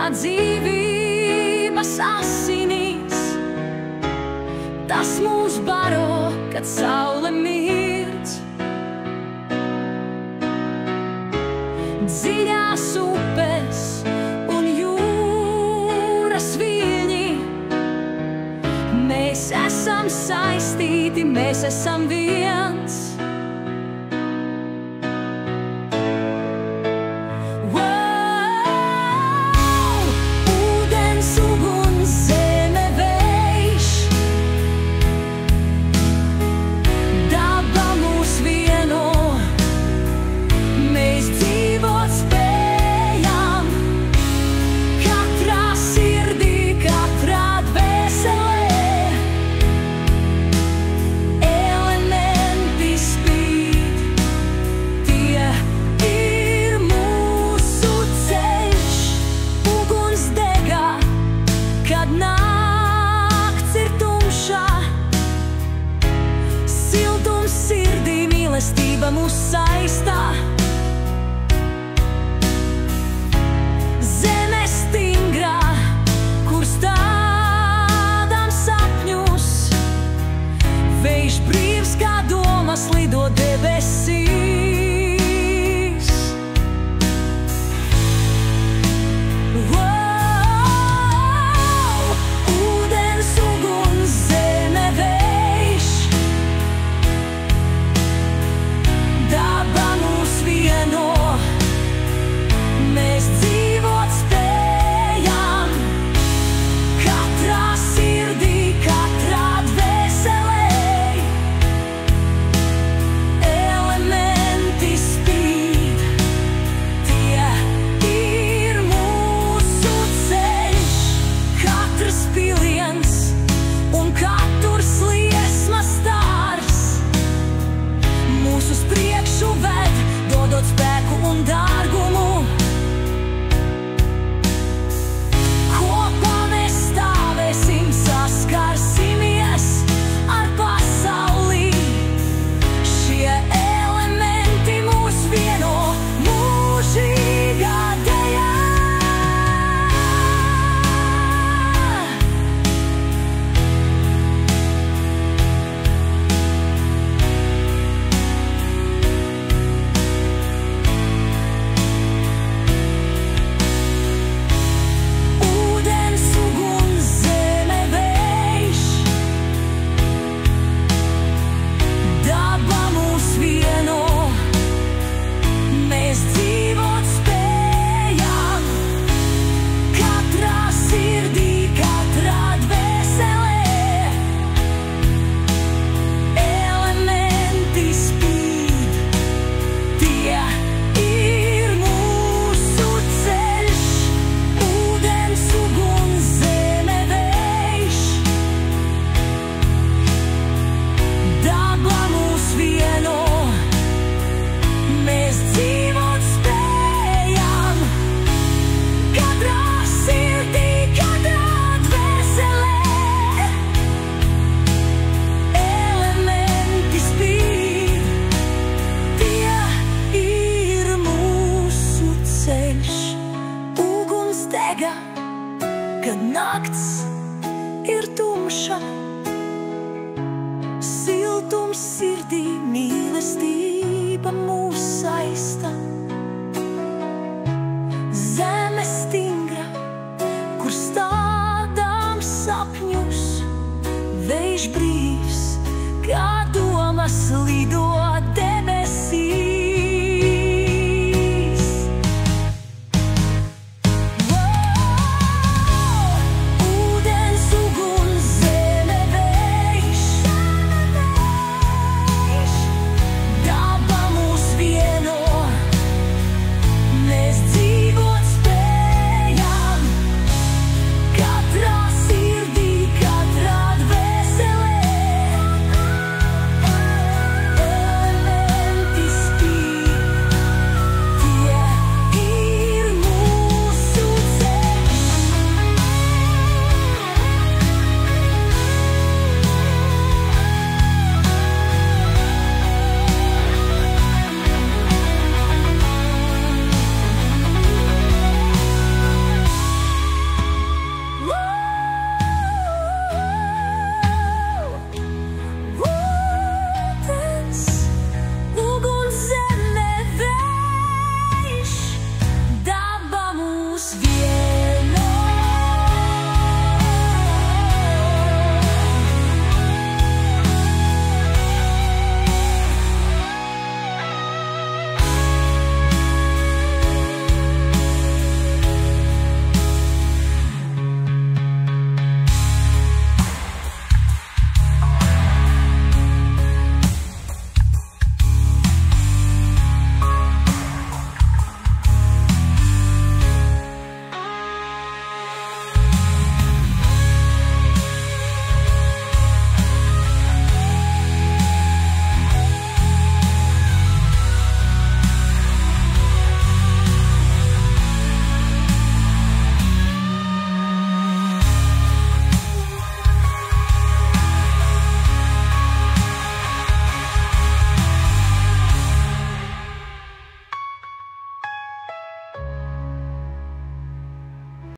kā dzīvības asinīs. Tas mūs baro, kad saule mirdz. Dziļās upes un jūras viļņi, mēs esam saistīti, mēs esam viens. Ūdens, uguns, zeme, vējš, daba mūs vieno, mēs dzīvot spējam. Katrā sirdī, katrā dvēselē, elementi spīd, tie ir mūsu ceļš. Uguns degā, kad nakts ir tumšā, siltums sirdī, mīlestība mūs saistā. Zeme stingrā, kur stādām sapņus, vējš brīvs kā domas lido debesīs. Ūdens, uguns, zeme, vējš, daba mūs vieno, mēs dzīvot spējam. Katrā sirdī, katrā dvēselē, elementi spīd, tie ir mūsu ceļš. Katrs piliens un katrs liesmas stārs mūs uz priekšu ved, dodot spēku un dārgumu. Kopā mēs stāvēsim, saskarsimies ar pasaulī. Šie elementi mūs vieno mūžīgā dejā. Ūdens, uguns, zeme, vējš, daba mūs vieno, mēs dzīvot spējam. Katrā sirdī, katrā dvēselē, elementi spīd, tie ir mūsu ceļš. Ūdens, uguns, zeme, vējš, daba mūs vieno, mēs dzīvot spējam. Katrā sirdī, katrā dvēselē, elementi spīd, tie ir mūsu ceļš. Uguns dega, kad nakts ir tumša, siltums sirdī, mīlestība mūs